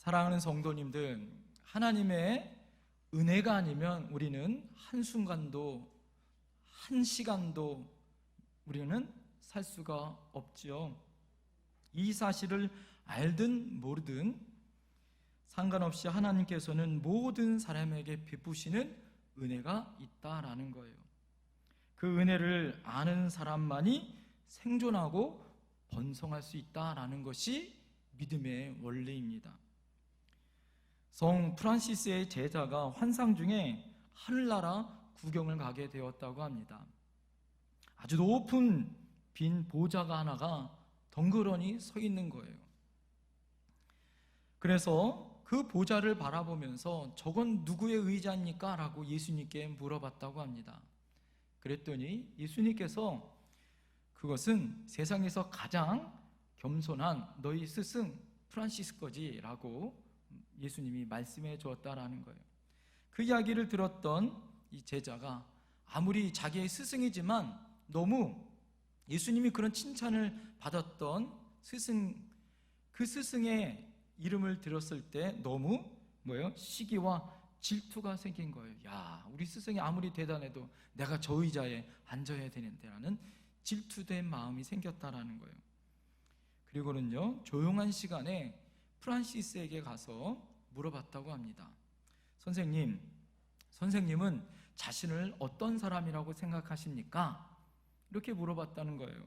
사랑하는 성도님들, 하나님의 은혜가 아니면 우리는 한순간도, 한 시간도 우리는 살 수가 없지요. 이 사실을 알든 모르든 상관없이 하나님께서는 모든 사람에게 베푸시는 은혜가 있다라는 거예요. 그 은혜를 아는 사람만이 생존하고 번성할 수 있다라는 것이 믿음의 원리입니다. 성 프란시스의 제자가 환상 중에 하늘나라 구경을 가게 되었다고 합니다. 아주 높은 빈 보좌가 하나가 덩그러니 서 있는 거예요. 그래서 그 보좌를 바라보면서 저건 누구의 의자입니까? 라고 예수님께 물어봤다고 합니다. 그랬더니 예수님께서 그것은 세상에서 가장 겸손한 너희 스승 프란시스 거지 라고 예수님이 말씀해 주었다라는 거예요. 그 이야기를 들었던 이 제자가 아무리 자기의 스승이지만 너무 예수님이 그런 칭찬을 받았던 그 스승의 이름을 들었을 때 너무 시기와 질투가 생긴 거예요. 야, 우리 스승이 아무리 대단해도 내가 저 의자에 앉아야 되는데 라는 질투된 마음이 생겼다라는 거예요. 그리고는요, 조용한 시간에 프란시스에게 가서 물어봤다고 합니다. 선생님은 자신을 어떤 사람이라고 생각하십니까? 이렇게 물어봤다는 거예요.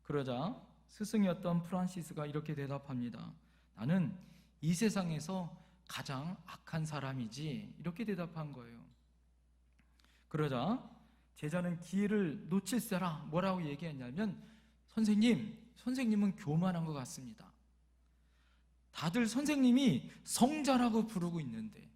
그러자 스승이었던 프란시스가 이렇게 대답합니다. 나는 이 세상에서 가장 악한 사람이지, 이렇게 대답한 거예요. 그러자 제자는 기회를 놓칠세라 뭐라고 얘기했냐면, 선생님은 교만한 것 같습니다. 다들 선생님이 성자라고 부르고 있는데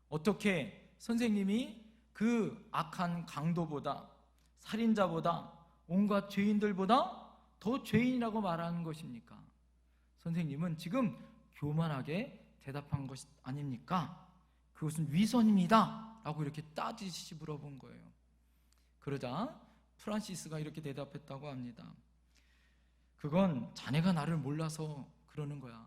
어떻게 선생님이 그 악한 강도보다, 살인자보다, 온갖 죄인들보다 더 죄인이라고 말하는 것입니까? 선생님은 지금 교만하게 대답한 것 아닙니까? 그것은 위선입니다 라고 이렇게 따지시 물어본 거예요. 그러자 프란시스가 이렇게 대답했다고 합니다. 그건 자네가 나를 몰라서 그러는 거야.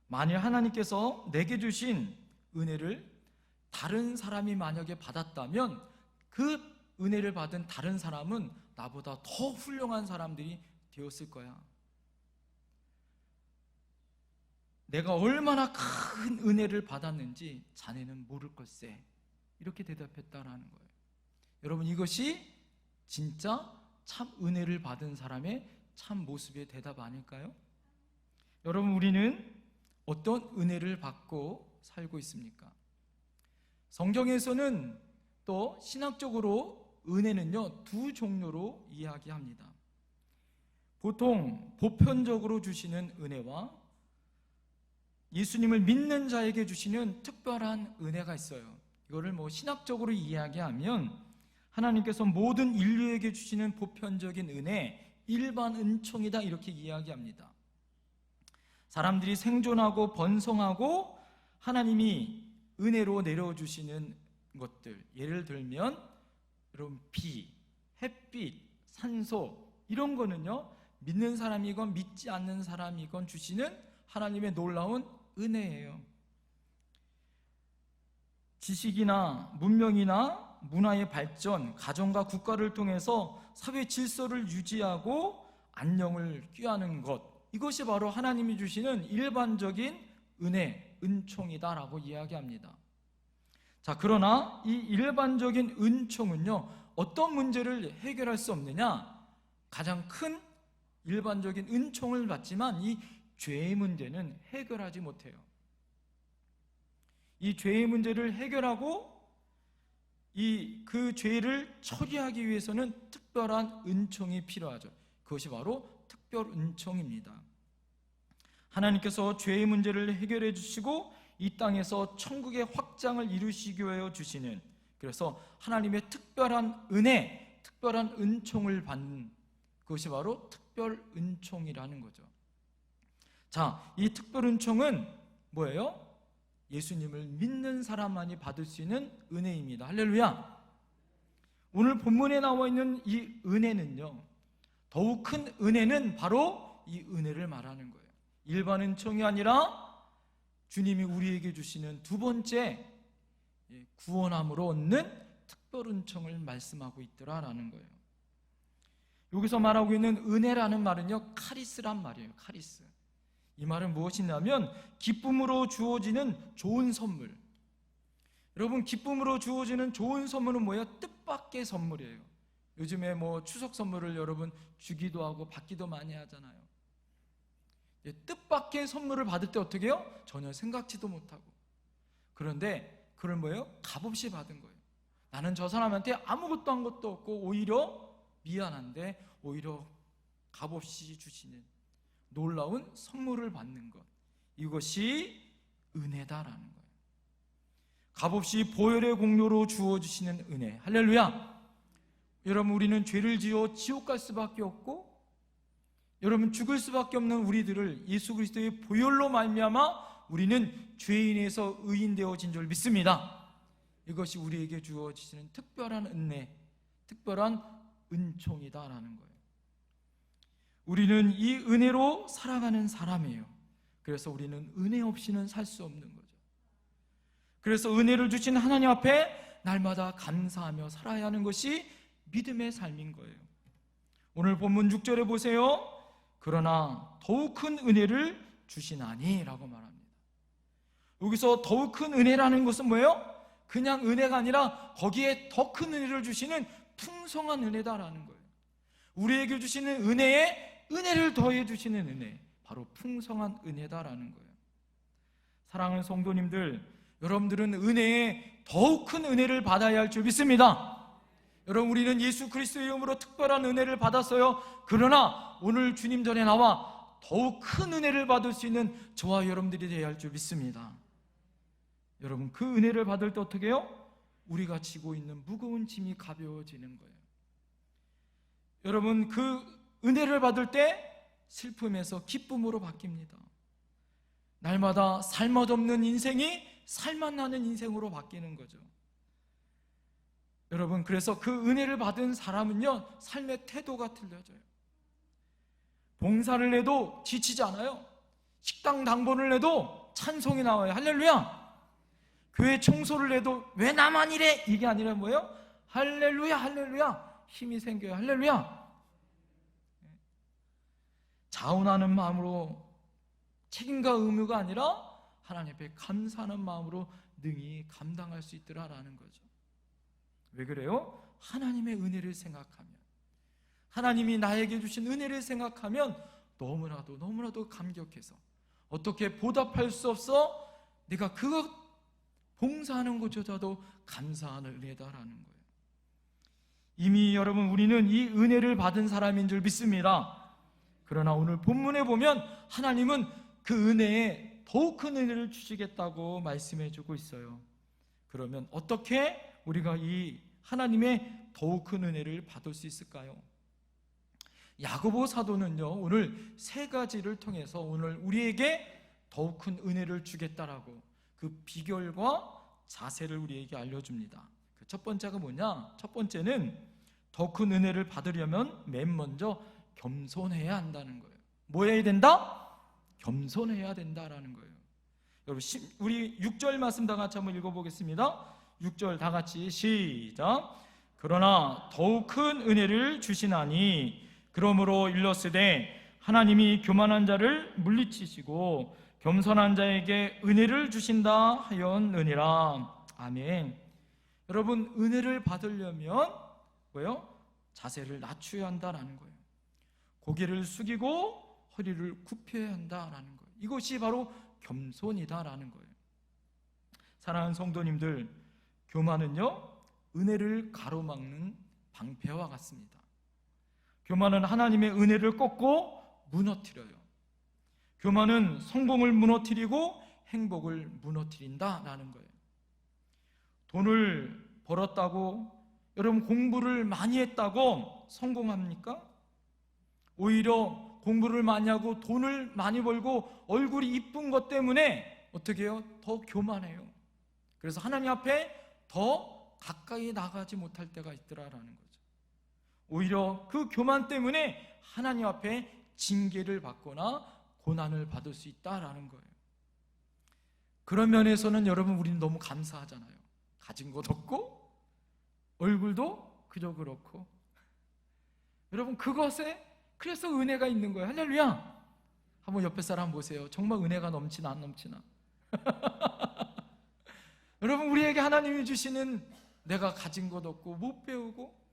만일 하나님께서 내게 주신 은혜를 다른 사람이 만약에 받았다면 그 은혜를 받은 다른 사람은 나보다 더 훌륭한 사람들이 되었을 거야. 내가 얼마나 큰 은혜를 받았는지 자네는 모를 걸세, 이렇게 대답했다라는 거예요. 여러분, 이것이 진짜 참 은혜를 받은 사람의 참 모습의 대답 아닐까요? 여러분, 우리는 어떤 은혜를 받고 살고 있습니까? 성경에서는 또 신학적으로 은혜는요, 두 종류로 이야기합니다. 보통 보편적으로 주시는 은혜와 예수님을 믿는 자에게 주시는 특별한 은혜가 있어요. 이거를 신학적으로 이야기하면 하나님께서 모든 인류에게 주시는 보편적인 은혜, 일반 은총이다, 이렇게 이야기합니다. 사람들이 생존하고 번성하고 하나님이 은혜로 내려주시는 것들, 예를 들면 여러분, 비, 햇빛, 산소, 이런 거는요, 믿는 사람이건 믿지 않는 사람이건 주시는 하나님의 놀라운 은혜예요. 지식이나 문명이나 문화의 발전, 가정과 국가를 통해서 사회 질서를 유지하고 안녕을 꾀하는 것, 이것이 바로 하나님이 주시는 일반적인 은혜, 은총이다라고 이야기합니다. 자, 그러나 이 일반적인 은총은요, 어떤 문제를 해결할 수 없느냐? 가장 큰 일반적인 은총을 받지만 이 죄의 문제는 해결하지 못해요. 이 죄의 문제를 해결하고 그 죄를 처리하기 위해서는 특별한 은총이 필요하죠. 그것이 바로 특별 은총입니다. 하나님께서 죄의 문제를 해결해 주시고 이 땅에서 천국의 확장을 이루시기 위하여 주시는, 그래서 하나님의 특별한 은혜, 특별한 은총을 받는 그것이 바로 특별 은총이라는 거죠. 자, 이 특별 은총은 뭐예요? 예수님을 믿는 사람만이 받을 수 있는 은혜입니다. 할렐루야. 오늘 본문에 나와 있는 이 은혜는요, 더욱 큰 은혜는 바로 이 은혜를 말하는 거예요. 일반 은총이 아니라 주님이 우리에게 주시는 두 번째 구원함으로 얻는 특별 은총을 말씀하고 있더라라는 거예요. 여기서 말하고 있는 은혜라는 말은요, 카리스란 말이에요. 카리스. 이 말은 무엇이냐면 기쁨으로 주어지는 좋은 선물. 여러분, 기쁨으로 주어지는 좋은 선물은 뭐예요? 뜻밖의 선물이에요. 요즘에 추석 선물을 여러분 주기도 하고 받기도 많이 하잖아요. 뜻밖의 선물을 받을 때 어떻게 해요? 전혀 생각지도 못하고. 그런데 그걸 뭐예요? 값없이 받은 거예요. 나는 저 사람한테 아무것도 한 것도 없고 오히려 미안한데 오히려 값없이 주시는 놀라운 선물을 받는 것, 이것이 은혜다라는 거예요. 값없이 보혈의 공로로 주어주시는 은혜. 할렐루야. 여러분, 우리는 죄를 지어 지옥 갈 수밖에 없고, 여러분, 죽을 수밖에 없는 우리들을 예수 그리스도의 보혈로 말미암아 우리는 죄인에서 의인 되어진 줄 믿습니다. 이것이 우리에게 주어지시는 특별한 은혜, 특별한 은총이다라는 거예요. 우리는 이 은혜로 살아가는 사람이에요. 그래서 우리는 은혜 없이는 살 수 없는 거죠. 그래서 은혜를 주신 하나님 앞에 날마다 감사하며 살아야 하는 것이 믿음의 삶인 거예요. 오늘 본문 6절에 보세요. 그러나 더욱 큰 은혜를 주시나니 라고 말합니다. 여기서 더욱 큰 은혜라는 것은 뭐예요? 그냥 은혜가 아니라 거기에 더 큰 은혜를 주시는 풍성한 은혜다라는 거예요. 우리에게 주시는 은혜에 은혜를 더해 주시는 은혜, 바로 풍성한 은혜다라는 거예요. 사랑하는 성도님들, 여러분들은 은혜에 더욱 큰 은혜를 받아야 할 줄 믿습니다. 여러분, 우리는 예수 그리스도의 이름으로 특별한 은혜를 받았어요. 그러나 오늘 주님 전에 나와 더욱 큰 은혜를 받을 수 있는 저와 여러분들이 되어야 할 줄 믿습니다. 여러분, 그 은혜를 받을 때 어떻게 해요? 우리가 지고 있는 무거운 짐이 가벼워지는 거예요. 여러분, 그 은혜를 받을 때 슬픔에서 기쁨으로 바뀝니다. 날마다 살맛 없는 인생이 살맛 나는 인생으로 바뀌는 거죠. 여러분, 그래서 그 은혜를 받은 사람은요, 삶의 태도가 틀려져요. 봉사를 해도 지치지 않아요. 식당 당번을 해도 찬송이 나와요. 할렐루야. 교회 청소를 해도 왜 나만 이래? 이게 아니라 뭐예요? 할렐루야, 할렐루야. 힘이 생겨요. 할렐루야. 자원하는 마음으로, 책임과 의무가 아니라 하나님 앞에 감사하는 마음으로 능히 감당할 수 있더라라는 거죠. 왜 그래요? 하나님의 은혜를 생각하면, 하나님이 나에게 주신 은혜를 생각하면 너무나도 감격해서 어떻게 보답할 수 없어 내가 그것 봉사하는 것조차도 감사하는 은혜다라는 거예요. 이미 여러분, 우리는 이 은혜를 받은 사람인 줄 믿습니다. 그러나 오늘 본문에 보면 하나님은 그 은혜에 더욱 큰 은혜를 주시겠다고 말씀해 주고 있어요. 그러면 어떻게 우리가 이 하나님의 더욱 큰 은혜를 받을 수 있을까요? 야고보 사도는요, 오늘 세 가지를 통해서 오늘 우리에게 더욱 큰 은혜를 주겠다라고 그 비결과 자세를 우리에게 알려줍니다. 그 첫 번째가 뭐냐? 첫 번째는 더 큰 은혜를 받으려면 맨 먼저 겸손해야 한다는 거예요. 뭐 해야 된다? 겸손해야 된다라는 거예요. 여러분, 우리 6절 말씀 다 같이 한번 읽어보겠습니다. 6절 다 같이 시작. 그러나 더욱 큰 은혜를 주시나니 그러므로 일렀으되 하나님이 교만한 자를 물리치시고 겸손한 자에게 은혜를 주신다 하였느니라. 아멘. 여러분, 은혜를 받으려면 뭐예요? 자세를 낮춰야 한다라는 거예요. 고개를 숙이고 허리를 굽혀야 한다라는 거예요. 이것이 바로 겸손이다라는 거예요. 사랑하는 성도님들, 교만은요, 은혜를 가로막는 방패와 같습니다. 교만은 하나님의 은혜를 꺾고 무너뜨려요. 교만은 성공을 무너뜨리고 행복을 무너뜨린다라는 거예요. 돈을 벌었다고, 여러분 공부를 많이 했다고 성공합니까? 오히려 공부를 많이 하고 돈을 많이 벌고 얼굴이 이쁜 것 때문에 어떻게 해요? 더 교만해요. 그래서 하나님 앞에 더 가까이 나가지 못할 때가 있더라라는 거죠. 오히려 그 교만 때문에 하나님 앞에 징계를 받거나 고난을 받을 수 있다라는 거예요. 그런 면에서는 여러분, 우리는 너무 감사하잖아요. 가진 것 없고 얼굴도 그저 그렇고. 여러분, 그것에 그래서 은혜가 있는 거예요. 할렐루야. 한번 옆에 사람 보세요. 정말 은혜가 넘치나 안 넘치나. 여러분, 우리에게 하나님이 주시는, 내가 가진 것 없고 못 배우고,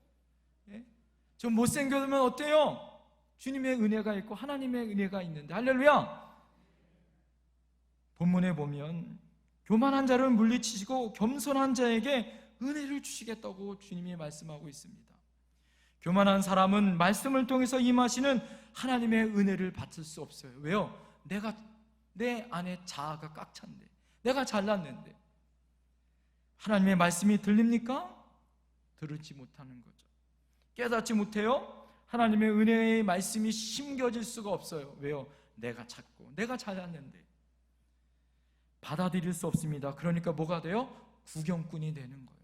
좀 못생겨면 어때요? 주님의 은혜가 있고 하나님의 은혜가 있는데, 할렐루야. 본문에 보면 교만한 자를 물리치시고 겸손한 자에게 은혜를 주시겠다고 주님이 말씀하고 있습니다. 교만한 사람은 말씀을 통해서 임하시는 하나님의 은혜를 받을 수 없어요. 왜요? 내 안에 자아가 꽉 찼는데, 내가 잘났는데. 하나님의 말씀이 들립니까? 들을지 못하는 거죠. 깨닫지 못해요? 하나님의 은혜의 말씀이 심겨질 수가 없어요. 왜요? 내가 찾고 내가 잘났는데. 받아들일 수 없습니다. 그러니까 뭐가 돼요? 구경꾼이 되는 거예요.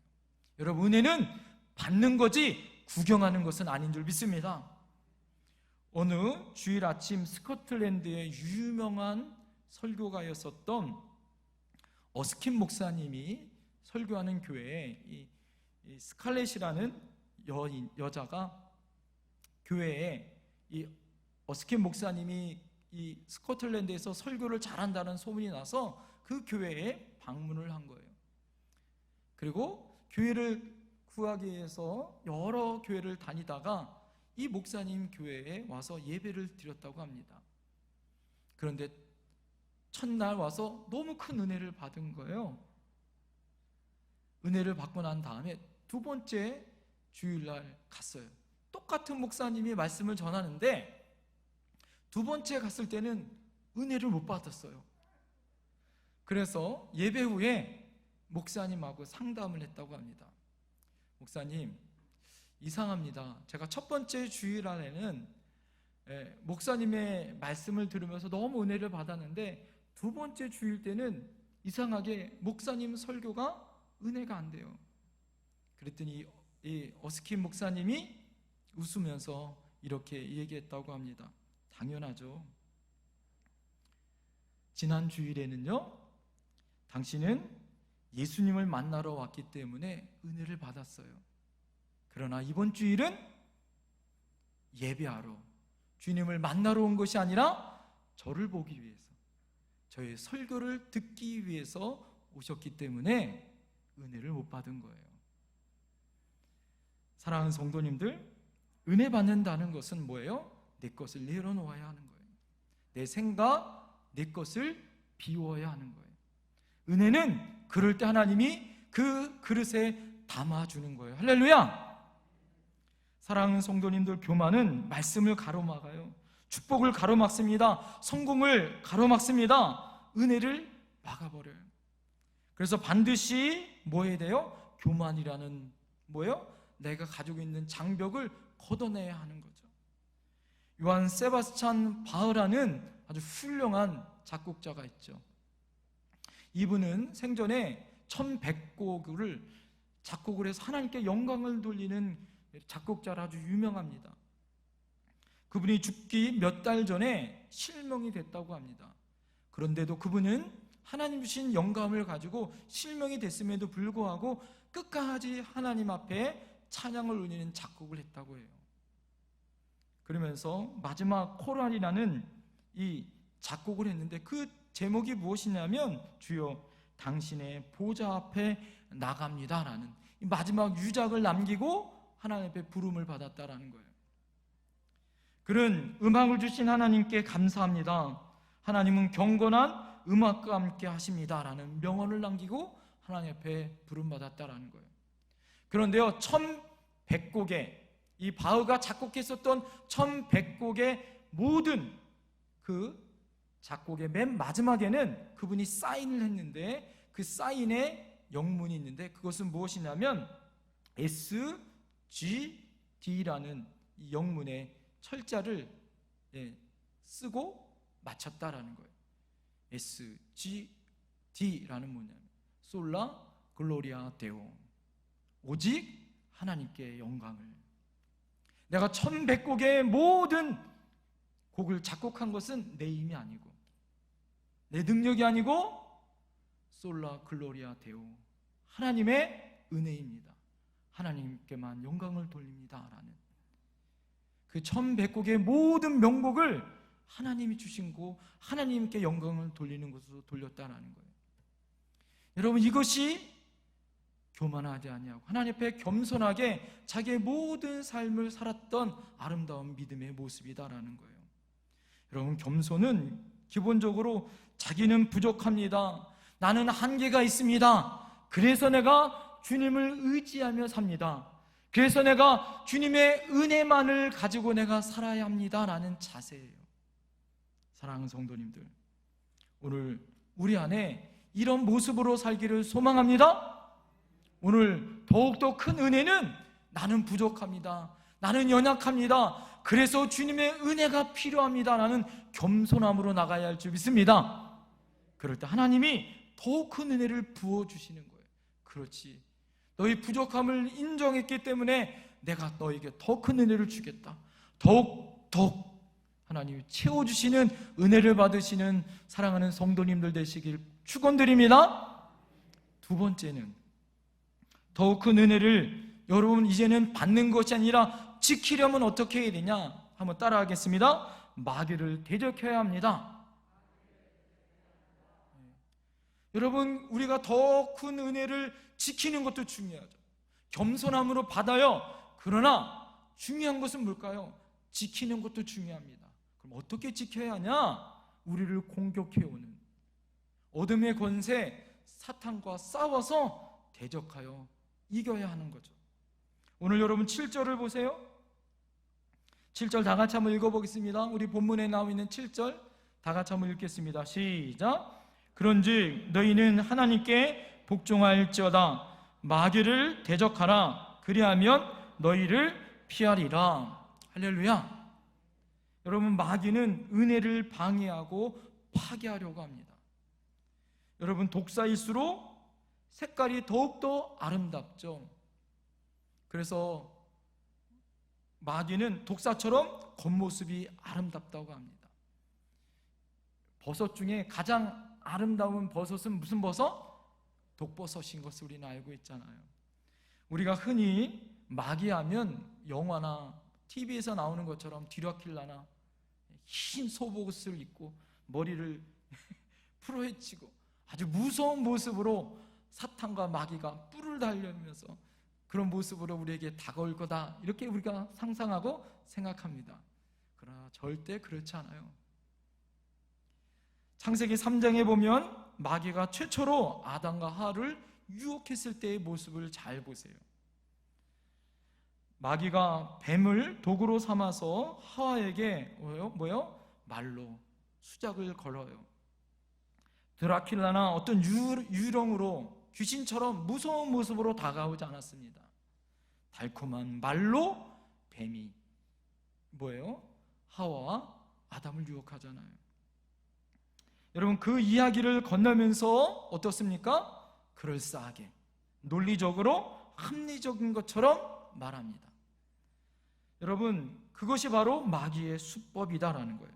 여러분, 은혜는 받는 거지 구경하는 것은 아닌 줄 믿습니다. 어느 주일 아침 스코틀랜드의 유명한 설교가였었던 어스킨 목사님이 설교하는 교회에 이 스칼렛이라는 여자가 교회에 이 어스킨 목사님이 이 스코틀랜드에서 설교를 잘한다는 소문이 나서 그 교회에 방문을 한 거예요. 그리고 교회를 구하기 위해서 여러 교회를 다니다가 이 목사님 교회에 와서 예배를 드렸다고 합니다. 그런데 첫날 와서 너무 큰 은혜를 받은 거예요. 은혜를 받고 난 다음에 두 번째 주일날 갔어요. 똑같은 목사님이 말씀을 전하는데 두 번째 갔을 때는 은혜를 못 받았어요. 그래서 예배 후에 목사님하고 상담을 했다고 합니다. 목사님, 이상합니다. 제가 첫 번째 주일날에는 목사님의 말씀을 들으면서 너무 은혜를 받았는데 두 번째 주일 때는 이상하게 목사님 설교가 은혜가 안 돼요. 그랬더니 이 어스킨 목사님이 웃으면서 이렇게 얘기했다고 합니다. 당연하죠. 지난 주일에는요, 당신은 예수님을 만나러 왔기 때문에 은혜를 받았어요. 그러나 이번 주일은 예배하러, 주님을 만나러 온 것이 아니라 저를 보기 위해서, 저의 설교를 듣기 위해서 오셨기 때문에 은혜를 못 받은 거예요. 사랑하는 성도님들, 은혜 받는다는 것은 뭐예요? 내 것을 내려놓아야 하는 거예요. 내 생각, 내 것을 비워야 하는 거예요. 은혜는 그럴 때 하나님이 그 그릇에 담아주는 거예요. 할렐루야! 사랑하는 성도님들, 교만은 말씀을 가로막아요. 축복을 가로막습니다. 성공을 가로막습니다. 은혜를 막아버려요. 그래서 반드시 뭐 해야 돼요? 교만이라는 뭐예요? 내가 가지고 있는 장벽을 걷어내야 하는 거죠. 요한 세바스찬 바흐라는 아주 훌륭한 작곡자가 있죠. 이분은 생전에 1100곡을 작곡을 해서 하나님께 영광을 돌리는 작곡자라 아주 유명합니다. 그분이 죽기 몇 달 전에 실명이 됐다고 합니다. 그런데도 그분은 하나님 주신 영감을 가지고 실명이 됐음에도 불구하고 끝까지 하나님 앞에 찬양을 올리는 작곡을 했다고 해요. 그러면서 마지막 코랄이라는 이 작곡을 했는데 그 제목이 무엇이냐면 주여 당신의 보좌 앞에 나갑니다라는 이 마지막 유작을 남기고 하나님 앞에 부름을 받았다라는 거예요. 그런 음악을 주신 하나님께 감사합니다. 하나님은 경건한 음악과 함께 하십니다라는 명언을 남기고 하나님 앞에 부름받았다라는 거예요. 그런데요, 1100곡의 이 바흐가 작곡했었던 1100곡의 모든 그 작곡의 맨 마지막에는 그분이 사인을 했는데 그 사인에 영문이 있는데 그것은 무엇이냐면 SGD라는 이 영문의 철자를 쓰고 마쳤다라는 거예요. SGD라는 뭐냐면 솔라 글로리아 데오, 오직 하나님께 영광을. 내가 1100곡의 모든 곡을 작곡한 것은 내 힘이 아니고 내 능력이 아니고 솔라 글로리아 데오, 하나님의 은혜입니다. 하나님께만 영광을 돌립니다 라는 그 1100곡의 모든 명곡을 하나님이 주신 거, 하나님께 영광을 돌리는 것으로 돌렸다라는 거예요. 여러분, 이것이 교만하지 아니하고 하나님 앞에 겸손하게 자기의 모든 삶을 살았던 아름다운 믿음의 모습이다라는 거예요. 여러분, 겸손은 기본적으로 자기는 부족합니다, 나는 한계가 있습니다, 그래서 내가 주님을 의지하며 삽니다, 그래서 내가 주님의 은혜만을 가지고 내가 살아야 합니다 라는 자세예요. 사랑하는 성도님들, 오늘 우리 안에 이런 모습으로 살기를 소망합니다. 오늘 더욱더 큰 은혜는 나는 부족합니다, 나는 연약합니다, 그래서 주님의 은혜가 필요합니다 라는 겸손함으로 나가야 할 줄 믿습니다. 그럴 때 하나님이 더욱 큰 은혜를 부어주시는 거예요. 그렇지, 너희 부족함을 인정했기 때문에 내가 너에게 더 큰 은혜를 주겠다, 더욱 하나님이 채워주시는 은혜를 받으시는 사랑하는 성도님들 되시길 축원드립니다. 두 번째는 더욱 큰 은혜를 여러분 이제는 받는 것이 아니라 지키려면 어떻게 해야 되냐? 한번 따라하겠습니다. 마귀를 대적해야 합니다. 여러분, 우리가 더 큰 은혜를 지키는 것도 중요하죠. 겸손함으로 받아요. 그러나 중요한 것은 뭘까요? 지키는 것도 중요합니다. 그럼 어떻게 지켜야 하냐? 우리를 공격해오는 어둠의 권세 사탄과 싸워서 대적하여 이겨야 하는 거죠. 오늘 여러분 7절을 보세요. 7절 다 같이 한번 읽어보겠습니다. 우리 본문에 나와 있는 7절 다 같이 한번 읽겠습니다. 시작. 그런즉 너희는 하나님께 복종할지어다. 마귀를 대적하라. 그리하면 너희를 피하리라. 할렐루야. 여러분, 마귀는 은혜를 방해하고 파괴하려고 합니다. 여러분, 독사일수록 색깔이 더욱더 아름답죠. 그래서 마귀는 독사처럼 겉모습이 아름답다고 합니다. 버섯 중에 가장 아름다운 버섯은 무슨 버섯? 독버섯인 것을 우리는 알고 있잖아요. 우리가 흔히 마귀하면 영화나 TV에서 나오는 것처럼 드라큘라나 흰 속옷을 입고 머리를 풀어헤치고 아주 무서운 모습으로 사탄과 마귀가 뿔을 달려면서 그런 모습으로 우리에게 다가올 거다, 이렇게 우리가 상상하고 생각합니다. 그러나 절대 그렇지 않아요. 창세기 3장에 보면 마귀가 최초로 아담과 하와를 유혹했을 때의 모습을 잘 보세요. 마귀가 뱀을 도구로 삼아서 하와에게 뭐요? 말로 수작을 걸어요. 드라큘라나 어떤 유령으로 귀신처럼 무서운 모습으로 다가오지 않았습니다. 달콤한 말로 뱀이 뭐예요? 하와와 아담을 유혹하잖아요. 여러분, 그 이야기를 건너면서 어떻습니까? 그럴싸하게 논리적으로 합리적인 것처럼 말합니다. 여러분, 그것이 바로 마귀의 수법이다라는 거예요.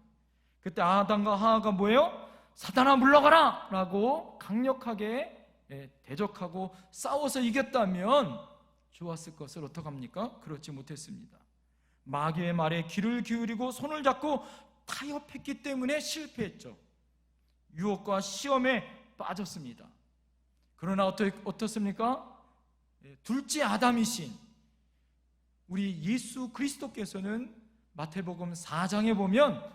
그때 아담과 하와가 뭐예요? 사탄아 물러가라! 라고 강력하게 대적하고 싸워서 이겼다면 좋았을 것을 어떡합니까? 그렇지 못했습니다. 마귀의 말에 귀를 기울이고 손을 잡고 타협했기 때문에 실패했죠. 유혹과 시험에 빠졌습니다. 그러나 어떻습니까? 둘째 아담이신 우리 예수 그리스도께서는 마태복음 4장에 보면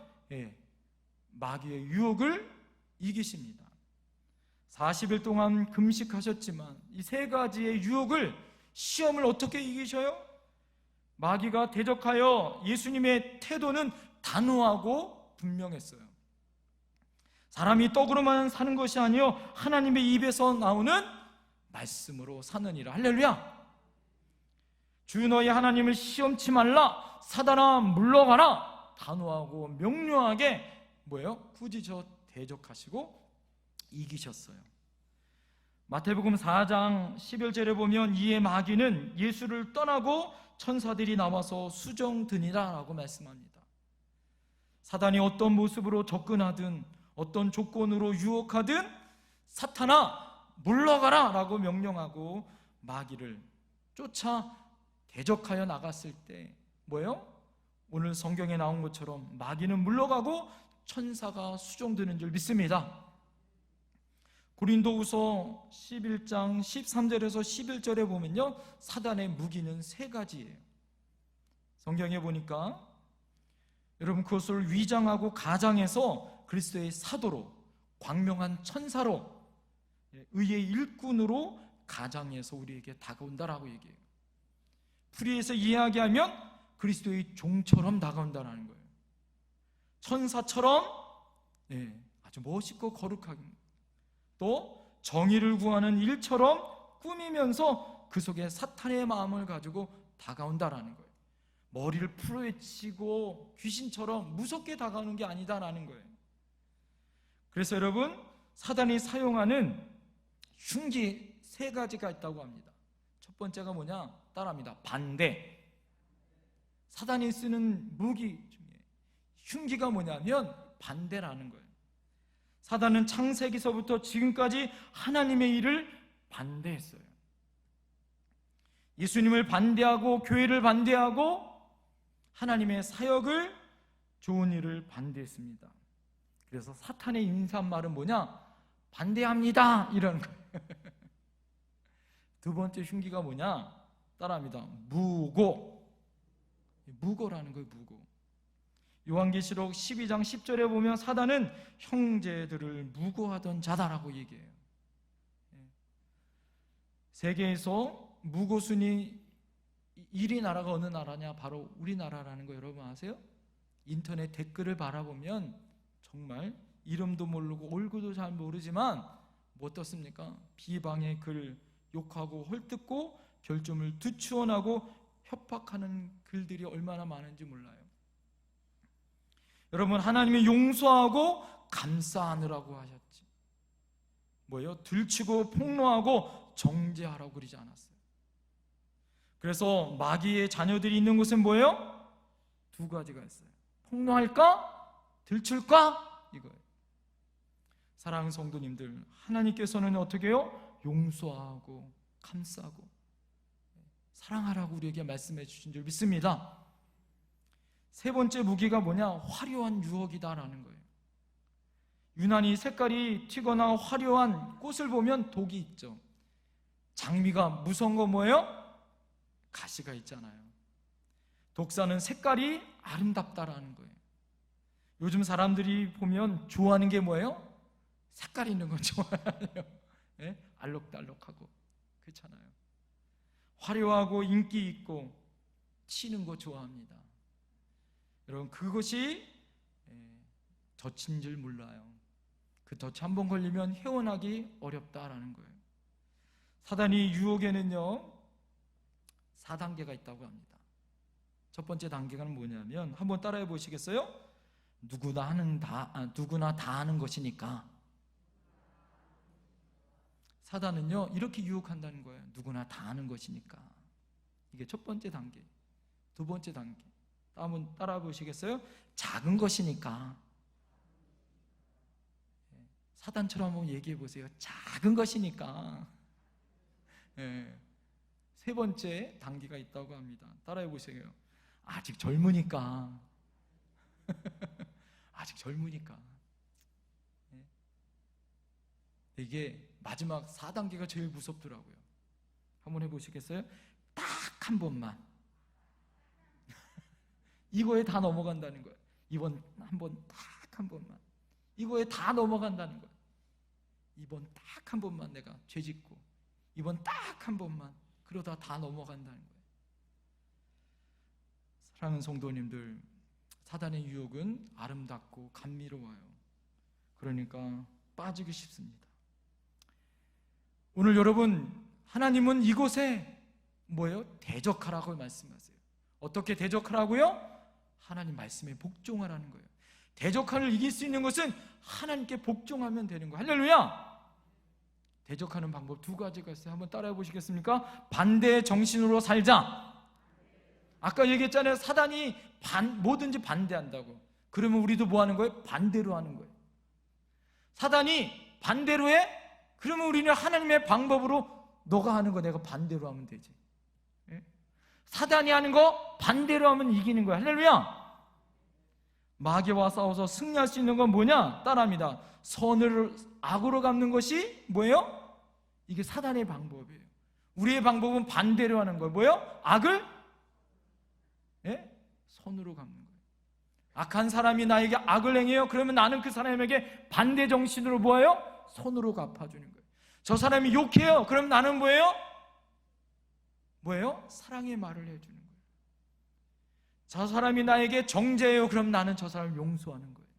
마귀의 유혹을 이기십니다. 40일 동안 금식하셨지만 이 세 가지의 유혹을, 시험을 어떻게 이기셔요? 마귀가 대적하여 예수님의 태도는 단호하고 분명했어요. 사람이 떡으로만 사는 것이 아니요 하나님의 입에서 나오는 말씀으로 사느니라. 할렐루야. 주 너희 하나님을 시험치 말라. 사단아 물러가라. 단호하고 명료하게 꾸짖어 대적하시고 이기셨어요. 마태복음 4장 11절에 보면 이에 마귀는 예수를 떠나고 천사들이 나와서 수정드니라 라고 말씀합니다. 사단이 어떤 모습으로 접근하든 어떤 조건으로 유혹하든 사탄아 물러가라 라고 명령하고 마귀를 쫓아 대적하여 나갔을 때 뭐예요? 오늘 성경에 나온 것처럼 마귀는 물러가고 천사가 수종드는 줄 믿습니다. 고린도후서 11장 13절에서 11절에 보면요, 사단의 무기는 세 가지예요. 성경에 보니까 여러분 그것을 위장하고 가장해서 그리스도의 사도로, 광명한 천사로, 의의 일꾼으로 가장해서 우리에게 다가온다라고 얘기해요. 풀이해서 이야기하면 그리스도의 종처럼 다가온다는 거예요. 천사처럼 아주 멋있고 거룩하게, 또 정의를 구하는 일처럼 꾸미면서 그 속에 사탄의 마음을 가지고 다가온다라는 거예요. 머리를 풀어헤치고 귀신처럼 무섭게 다가오는 게 아니다라는 거예요. 그래서 여러분, 사단이 사용하는 흉기 세 가지가 있다고 합니다. 첫 번째가 뭐냐? 따라합니다. 반대. 사단이 쓰는 무기 중에 흉기가 뭐냐면 반대라는 거예요. 사단은 창세기서부터 지금까지 하나님의 일을 반대했어요. 예수님을 반대하고 교회를 반대하고 하나님의 사역을, 좋은 일을 반대했습니다. 그래서 사탄의 인사말은 뭐냐? 반대합니다 이러는 거예요. 두 번째 흉기가 뭐냐? 따라합니다. 무고. 무고라는 거예요. 무고. 요한계시록 12장 10절에 보면 사단은 형제들을 무고하던 자다라고 얘기해요. 세계에서 무고순위 1위 나라가 어느 나라냐? 바로 우리나라라는 거 여러분 아세요? 인터넷 댓글을 바라보면 정말 이름도 모르고 얼굴도 잘 모르지만 뭐 어떻습니까? 비방의 글, 욕하고 헐뜯고 결점을 두추원하고 협박하는 글들이 얼마나 많은지 몰라요. 여러분, 하나님이 용서하고 감싸느라고 하셨지, 뭐예요? 들추고 폭로하고 정죄하라고 그러지 않았어요. 그래서 마귀의 자녀들이 있는 곳은 뭐예요? 두 가지가 있어요. 폭로할까? 들출까? 이거예요. 사랑하는 성도님들, 하나님께서는 어떻게 해요? 용서하고 감싸고 사랑하라고 우리에게 말씀해 주신 줄 믿습니다. 세 번째 무기가 뭐냐? 화려한 유혹이다라는 거예요. 유난히 색깔이 튀거나 화려한 꽃을 보면 독이 있죠. 장미가 무서운 거 뭐예요? 가시가 있잖아요. 독사는 색깔이 아름답다라는 거예요. 요즘 사람들이 보면 좋아하는 게 뭐예요? 색깔 있는 거 좋아해요. 네? 알록달록하고 그렇잖아요. 화려하고 인기 있고 치는 거 좋아합니다. 여러분, 그것이 덫인 줄 몰라요. 그 덫 한 번 걸리면 헤어나기 어렵다라는 거예요. 사단이 유혹에는요 4단계가 있다고 합니다. 첫 번째 단계는 뭐냐면, 한번 따라해 보시겠어요? 누구나 다 하는 것이니까. 사단은요 이렇게 유혹한다는 거예요. 누구나 다 하는 것이니까. 이게 첫 번째 단계. 두 번째 단계, 한번 따라해 보시겠어요? 작은 것이니까. 사단처럼 한번 얘기해 보세요. 작은 것이니까. 세 번째 단계가 있다고 합니다. 따라해 보세요. 아직 젊으니까. 아직 젊으니까. 이게 마지막 4단계가 제일 무섭더라고요. 한번 해보시겠어요? 딱 한 번만. 이거에 다 넘어간다는 거예요. 이번 한 번, 딱 한 번만. 이거에 다 넘어간다는 거예요. 이번 딱 한 번만 내가 죄 짓고, 이번 딱 한 번만, 그러다 다 넘어간다는 거예요. 사랑하는 성도님들, 사단의 유혹은 아름답고 감미로워요. 그러니까 빠지기 쉽습니다. 오늘 여러분, 하나님은 이곳에 뭐예요? 대적하라고 말씀하세요. 어떻게 대적하라고요? 하나님 말씀에 복종하라는 거예요. 대적함을 이길 수 있는 것은 하나님께 복종하면 되는 거예요. 할렐루야! 대적하는 방법 두 가지가 있어요. 한번 따라해 보시겠습니까? 반대의 정신으로 살자. 아까 얘기했잖아요. 사단이 뭐든지 반대한다고. 그러면 우리도 뭐 하는 거예요? 반대로 하는 거예요. 사단이 반대로 해? 그러면 우리는 하나님의 방법으로 너가 하는 거 내가 반대로 하면 되지. 예? 사단이 하는 거 반대로 하면 이기는 거야. 할렐루야. 마귀와 싸워서 승리할 수 있는 건 뭐냐? 따라합니다. 선을 악으로 갚는 것이 뭐예요? 이게 사단의 방법이에요. 우리의 방법은 반대로 하는 거예요. 뭐예요? 악을 선으로 갚는 거예요. 악한 사람이 나에게 악을 행해요. 그러면 나는 그 사람에게 반대 정신으로 뭐예요? 선으로 갚아주는 거예요. 저 사람이 욕해요. 그럼 나는 뭐예요? 사랑의 말을 해주는 거예요. 저 사람이 나에게 정죄해요. 그럼 나는 저 사람을 용서하는 거예요.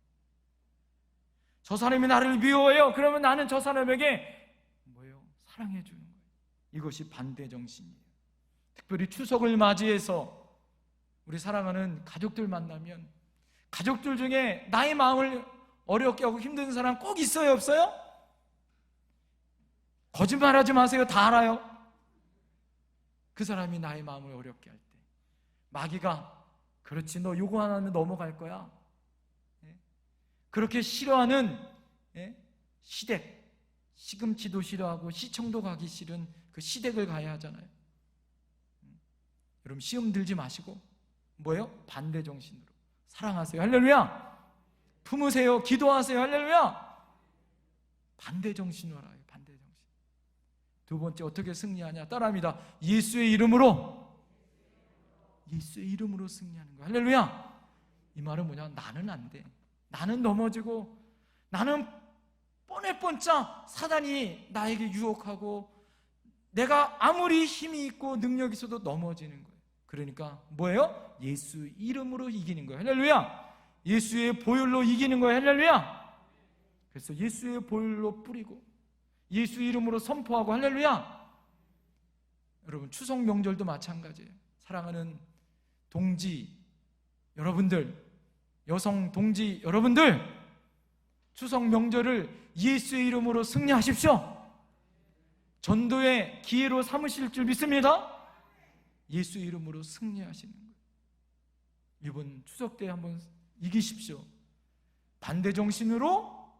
저 사람이 나를 미워해요. 그러면 나는 저 사람에게 사랑해 주는 거예요. 이것이 반대 정신이에요. 특별히 추석을 맞이해서 우리 사랑하는 가족들 만나면 가족들 중에 나의 마음을 어렵게 하고 힘든 사람 꼭 있어요? 없어요? 거짓말하지 마세요. 다 알아요. 그 사람이 나의 마음을 어렵게 할 때 마귀가 그렇지 너 요거 하나는 넘어갈 거야. 그렇게 싫어하는 시댁, 시금치도 싫어하고 시청도 가기 싫은 그 시댁을 가야 하잖아요. 여러분 시험 들지 마시고 반대 정신으로 사랑하세요. 할렐루야. 품으세요. 기도하세요. 할렐루야. 반대 정신으로 알아요. 반대 정신. 두 번째 어떻게 승리하냐? 따라합니다. 예수의 이름으로 승리하는 거예요. 할렐루야. 이 말은 뭐냐? 나는 안 돼. 나는 넘어지고 나는 뻔뻔짜 사단이 나에게 유혹하고 내가 아무리 힘이 있고 능력이 있어도 넘어지는 거예요. 그러니까 예수 이름으로 이기는 거예요. 할렐루야. 예수의 보혈로 이기는 거예요. 할렐루야. 그래서 예수의 보혈로 뿌리고 예수 이름으로 선포하고 할렐루야. 여러분 추석 명절도 마찬가지예요. 사랑하는 동지 여러분들, 여성 동지 여러분들, 추석 명절을 예수의 이름으로 승리하십시오. 전도의 기회로 삼으실 줄 믿습니다. 예수 이름으로 승리하시는 거예요. 이번 추석 때 한번 이기십시오. 반대 정신으로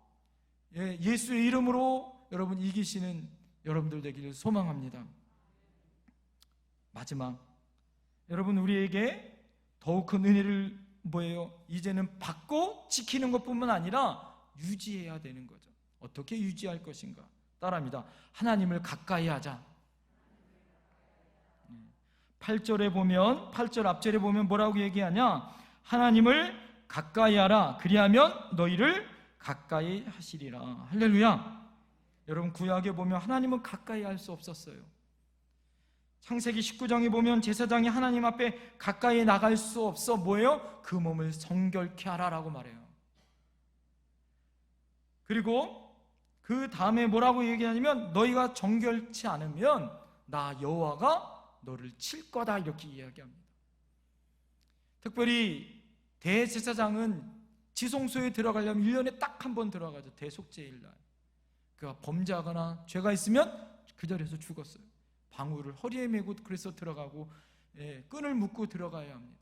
예수의 이름으로 여러분 이기시는 여러분들 되기를 소망합니다. 마지막, 여러분 우리에게 더욱 큰 은혜를 이제는 받고 지키는 것뿐만 아니라 유지해야 되는 거죠. 어떻게 유지할 것인가? 따라합니다. 하나님을 가까이 하자. 8절 앞절에 보면 뭐라고 얘기하냐? 하나님을 가까이 하라. 그리하면 너희를 가까이 하시리라. 할렐루야. 여러분 구약에 보면 하나님은 가까이 할 수 없었어요. 창세기 19장에 보면 제사장이 하나님 앞에 가까이 나갈 수 없어 그 몸을 성결케 하라라고 말해요. 그리고 그 다음에 뭐라고 얘기하냐면 너희가 정결치 않으면 나 여호와가 너를 칠 거다 이렇게 이야기합니다. 특별히 대제사장은 지성소에 들어가려면 1년에 딱 한 번 들어가죠. 대속죄일날. 그가 범죄하거나 죄가 있으면 그 자리에서 죽었어요. 방울을 허리에 메고 그래서 들어가고 끈을 묶고 들어가야 합니다.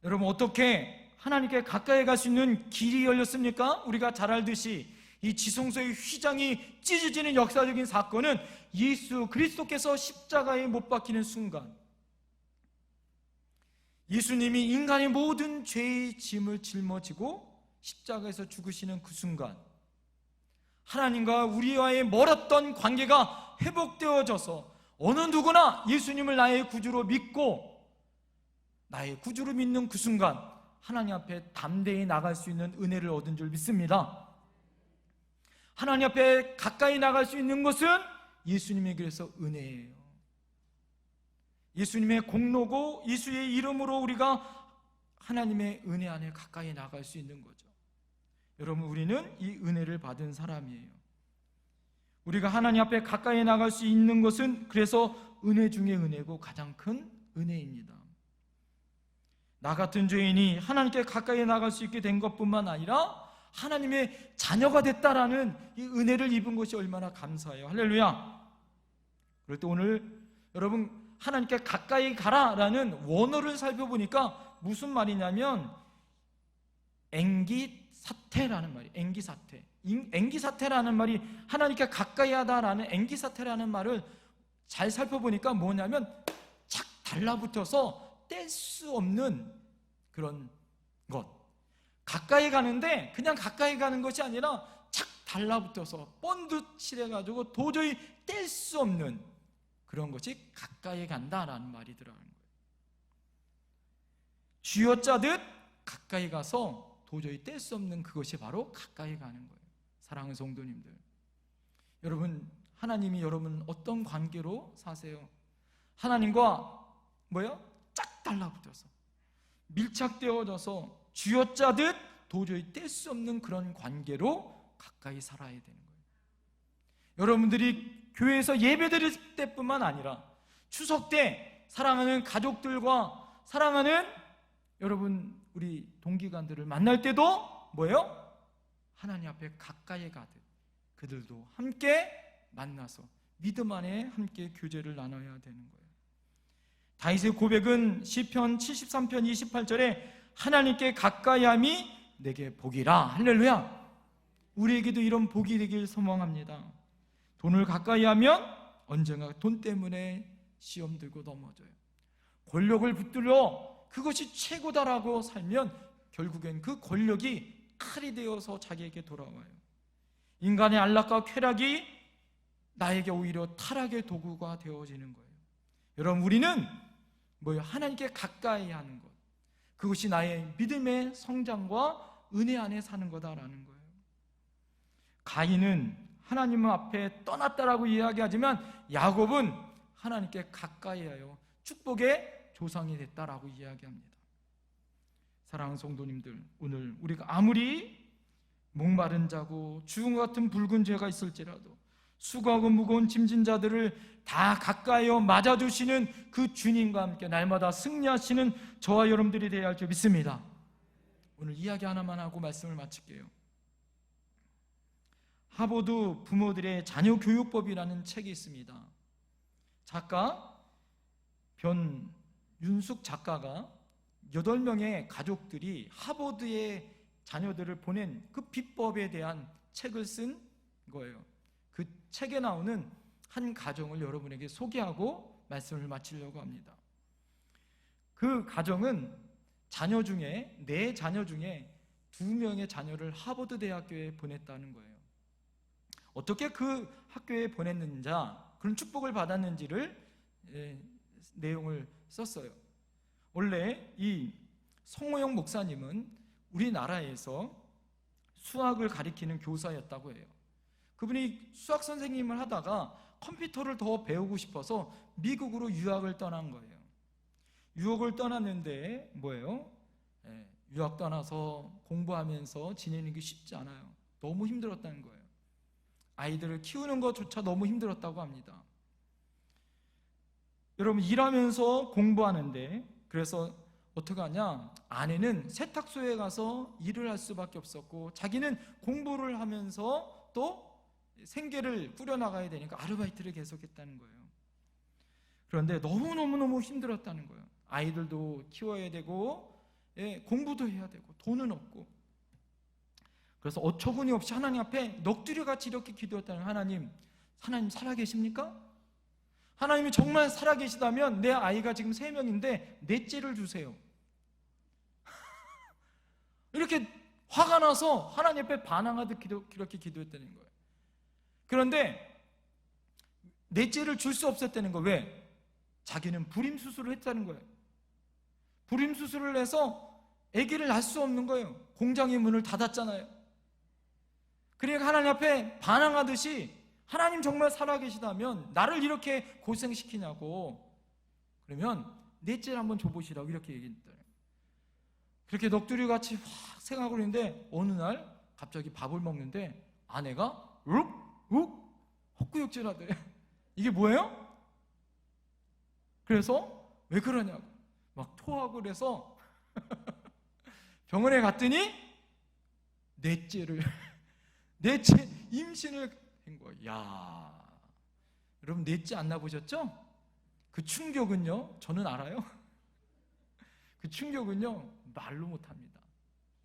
여러분 어떻게 하나님께 가까이 갈 수 있는 길이 열렸습니까? 우리가 잘 알듯이 이 지성소의 휘장이 찢어지는 역사적인 사건은 예수 그리스도께서 십자가에 못 박히는 순간, 예수님이 인간의 모든 죄의 짐을 짊어지고 십자가에서 죽으시는 그 순간, 하나님과 우리와의 멀었던 관계가 회복되어져서 어느 누구나 예수님을 나의 구주로 믿고 나의 구주로 믿는 그 순간 하나님 앞에 담대히 나갈 수 있는 은혜를 얻은 줄 믿습니다. 하나님 앞에 가까이 나갈 수 있는 것은 예수님의 길에서 은혜예요. 예수님의 공로고 예수의 이름으로 우리가 하나님의 은혜 안에 가까이 나갈 수 있는 거죠. 여러분 우리는 이 은혜를 받은 사람이에요. 우리가 하나님 앞에 가까이 나갈 수 있는 것은 그래서 은혜 중에 은혜고 가장 큰 은혜입니다. 나 같은 죄인이 하나님께 가까이 나갈 수 있게 된 것뿐만 아니라 하나님의 자녀가 됐다라는 이 은혜를 입은 것이 얼마나 감사해요. 할렐루야. 그럴 때 오늘 여러분 하나님께 가까이 가라라는 원어를 살펴보니까 무슨 말이냐면 앵기사태라는 말이, 앵기사태. 앵기사태라는 말이 하나님께 가까이 하다라는 앵기사태라는 말을 잘 살펴보니까 뭐냐면 착 달라붙어서 뗄 수 없는 그런 것. 가까이 가는데 그냥 가까이 가는 것이 아니라 착 달라붙어서 본드 칠해가지고 도저히 뗄 수 없는 그런 것이 가까이 간다라는 말이 들어가는 거예요. 쥐어짜듯 가까이 가서 도저히 뗄 수 없는 그것이 바로 가까이 가는 거예요. 사랑하는 성도님들, 여러분, 하나님이 여러분 어떤 관계로 사세요? 하나님과 쫙 달라붙어서 밀착되어져서 쥐어짜듯 도저히 뗄 수 없는 그런 관계로 가까이 살아야 되는 거예요. 여러분들이 교회에서 예배드릴 때뿐만 아니라 추석 때 사랑하는 가족들과 사랑하는 여러분 우리 동기관들을 만날 때도 하나님 앞에 가까이 가듯 그들도 함께 만나서 믿음 안에 함께 교제를 나눠야 되는 거예요. 다윗의 고백은 시편 73편 28절에 하나님께 가까이함이 내게 복이라. 할렐루야. 우리에게도 이런 복이 되길 소망합니다. 돈을 가까이 하면 언젠가 돈 때문에 시험 들고 넘어져요. 권력을 붙들려 그것이 최고다라고 살면 결국엔 그 권력이 칼이 되어서 자기에게 돌아와요. 인간의 안락과 쾌락이 나에게 오히려 타락의 도구가 되어지는 거예요. 여러분, 우리는 하나님께 가까이 하는 것, 그것이 나의 믿음의 성장과 은혜 안에 사는 거다라는 거예요. 가인은 하나님 앞에 떠났다라고 이야기하지만 야곱은 하나님께 가까이하여 축복의 조상이 됐다라고 이야기합니다. 사랑하는 성도님들, 오늘 우리가 아무리 목마른 자고 죽은 것 같은 붉은 죄가 있을지라도 수고하고 무거운 짐진 자들을 다 가까이어 맞아주시는 그 주님과 함께 날마다 승리하시는 저와 여러분들이 되어야 할 줄 믿습니다. 오늘 이야기 하나만 하고 말씀을 마칠게요. 하버드 부모들의 자녀 교육법이라는 책이 있습니다. 작가 변윤숙 작가가 8명의 가족들이 하버드의 자녀들을 보낸 그 비법에 대한 책을 쓴 거예요. 그 책에 나오는 한 가정을 여러분에게 소개하고 말씀을 마치려고 합니다. 그 가정은 자녀 중에 4자녀 중에 2명의 자녀를 하버드 대학교에 보냈다는 거예요. 어떻게 그 학교에 보냈는지, 그런 축복을 받았는지를 내용을 썼어요. 원래 이 성호영 목사님은 우리나라에서 수학을 가리키는 교사였다고 해요. 그분이 수학 선생님을 하다가 컴퓨터를 더 배우고 싶어서 미국으로 유학을 떠난 거예요. 유학을 떠났는데 유학 떠나서 공부하면서 지내는 게 쉽지 않아요. 너무 힘들었다는 거예요. 아이들을 키우는 것조차 너무 힘들었다고 합니다. 여러분, 일하면서 공부하는데 그래서 어떻게 하냐? 아내는 세탁소에 가서 일을 할 수밖에 없었고 자기는 공부를 하면서 또 생계를 꾸려나가야 되니까 아르바이트를 계속했다는 거예요. 그런데 너무너무 힘들었다는 거예요. 아이들도 키워야 되고 공부도 해야 되고 돈은 없고. 그래서 어처구니 없이 하나님 앞에 넋두리같이 이렇게 기도했다는 거예요. 하나님 살아계십니까? 하나님이 정말 살아계시다면 내 아이가 지금 3명인데 넷째를 주세요. 이렇게 화가 나서 하나님 앞에 반항하듯 그렇게 기도했다는 거예요. 그런데 넷째를 줄 수 없었다는 거예요. 왜? 자기는 불임 수술을 했다는 거예요. 불임 수술을 해서 아기를 낳을 수 없는 거예요. 공장의 문을 닫았잖아요. 그러니까 하나님 앞에 반항하듯이 하나님 정말 살아계시다면 나를 이렇게 고생시키냐고, 그러면 넷째를 한번 줘보시라고 이렇게 얘기했다. 그렇게 넋두리같이 확 생각을 했는데 어느 날 갑자기 밥을 먹는데 아내가 욱 헛구역질 하더래요. 이게 뭐예요? 그래서 왜 그러냐고 막 토하고 그래서 병원에 갔더니 넷째 임신을 한 거예요. 야, 여러분 넷째 안 낳아보셨죠? 그 충격은요, 저는 알아요. 그 충격은요 말로 못합니다.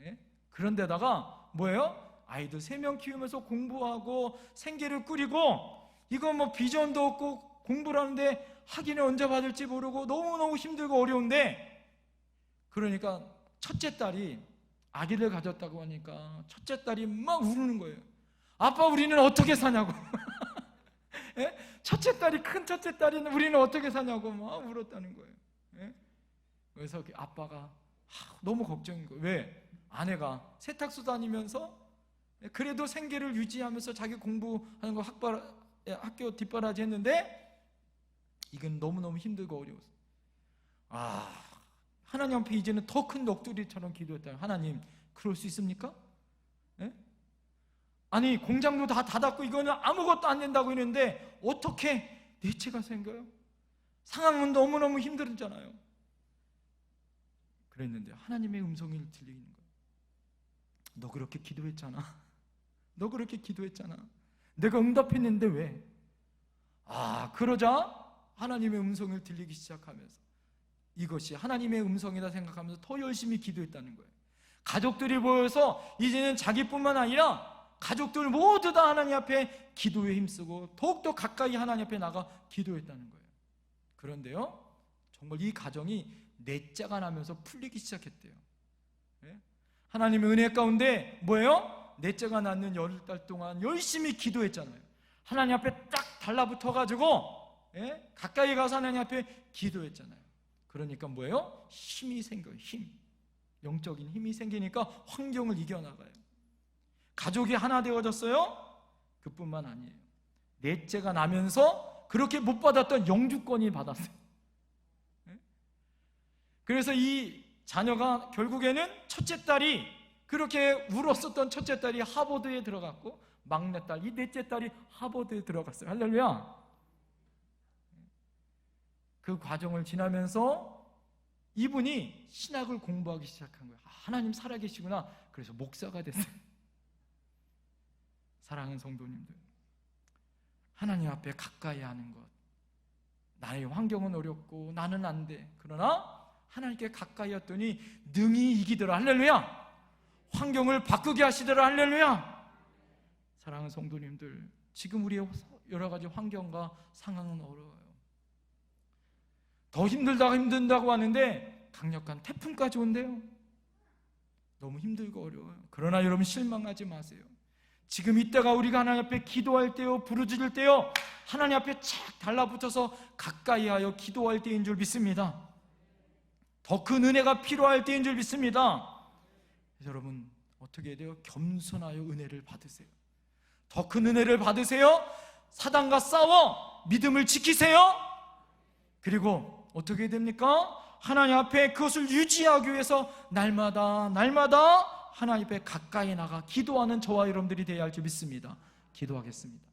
예? 그런데다가 뭐예요? 아이들 3명 키우면서 공부하고 생계를 꾸리고, 이거 뭐 비전도 없고 공부를 하는데 학위는 언제 받을지 모르고 너무너무 힘들고 어려운데, 그러니까 첫째 딸이 아기를 가졌다고 하니까 첫째 딸이 막 우는 거예요. 아빠, 우리는 어떻게 사냐고. 예? 첫째 딸이, 큰 첫째 딸이 우리는 어떻게 사냐고 막 울었다는 거예요. 예? 그래서 아빠가 너무 걱정인 거예요. 왜? 아내가 세탁소 다니면서 그래도 생계를 유지하면서 자기 공부하는 거 학교 뒷바라지 했는데 이건 너무너무 힘들고 어려웠어요. 하나님 앞에 이제는 더 큰 넋두리처럼 기도했다. 하나님, 그럴 수 있습니까? 예? 아니, 공장도 다 닫았고 이거는 아무것도 안 된다고 했는데 어떻게 내체가 생겨요? 상황은 너무너무 힘들잖아요. 그랬는데 하나님의 음성이 들리는 거예요. 너 그렇게 기도했잖아. 너 그렇게 기도했잖아. 내가 응답했는데 왜? 그러자 하나님의 음성을 들리기 시작하면서 이것이 하나님의 음성이다 생각하면서 더 열심히 기도했다는 거예요. 가족들이 모여서 이제는 자기뿐만 아니라 가족들 모두 다 하나님 앞에 기도에 힘쓰고 더욱더 가까이 하나님 앞에 나가 기도했다는 거예요. 그런데요, 정말 이 가정이 넷째가 나면서 풀리기 시작했대요. 예? 하나님의 은혜 가운데 뭐예요? 넷째가 낳는 10달 동안 열심히 기도했잖아요. 하나님 앞에 딱 달라붙어가지고 가까이 가서 하나님 앞에 기도했잖아요. 그러니까 뭐예요? 힘이 생겨요. 영적인 힘이 생기니까 환경을 이겨나가요. 가족이 하나 되어졌어요. 그뿐만 아니에요. 넷째가 나면서 그렇게 못 받았던 영주권이 받았어요. 그래서 이 자녀가 결국에는 첫째 딸이, 그렇게 울었었던 첫째 딸이 하버드에 들어갔고, 막내딸, 이 넷째 딸이 하버드에 들어갔어요. 할렐루야. 그 과정을 지나면서 이분이 신학을 공부하기 시작한 거예요. 하나님 살아계시구나. 그래서 목사가 됐어요. 사랑하는 성도님들, 하나님 앞에 가까이 하는 것, 나의 환경은 어렵고 나는 안 돼. 그러나 하나님께 가까이 했더니 능히 이기더라. 할렐루야. 환경을 바꾸게 하시더라. 할렐루야. 사랑하는 성도님들, 지금 우리의 여러 가지 환경과 상황은 어려워요. 더 힘들다고 하는데 강력한 태풍까지 온대요. 너무 힘들고 어려워요. 그러나 여러분, 실망하지 마세요. 지금 이때가 우리가 하나님 앞에 기도할 때요, 부르짖을 때요, 하나님 앞에 착 달라붙어서 가까이 하여 기도할 때인 줄 믿습니다. 더 큰 은혜가 필요할 때인 줄 믿습니다. 여러분, 어떻게 해야 돼요? 겸손하여 은혜를 받으세요. 더 큰 은혜를 받으세요. 사단과 싸워 믿음을 지키세요. 그리고 어떻게 해야 됩니까? 하나님 앞에 그것을 유지하기 위해서 날마다 하나님 앞에 가까이 나가 기도하는 저와 여러분들이 되어야 할 줄 믿습니다. 기도하겠습니다.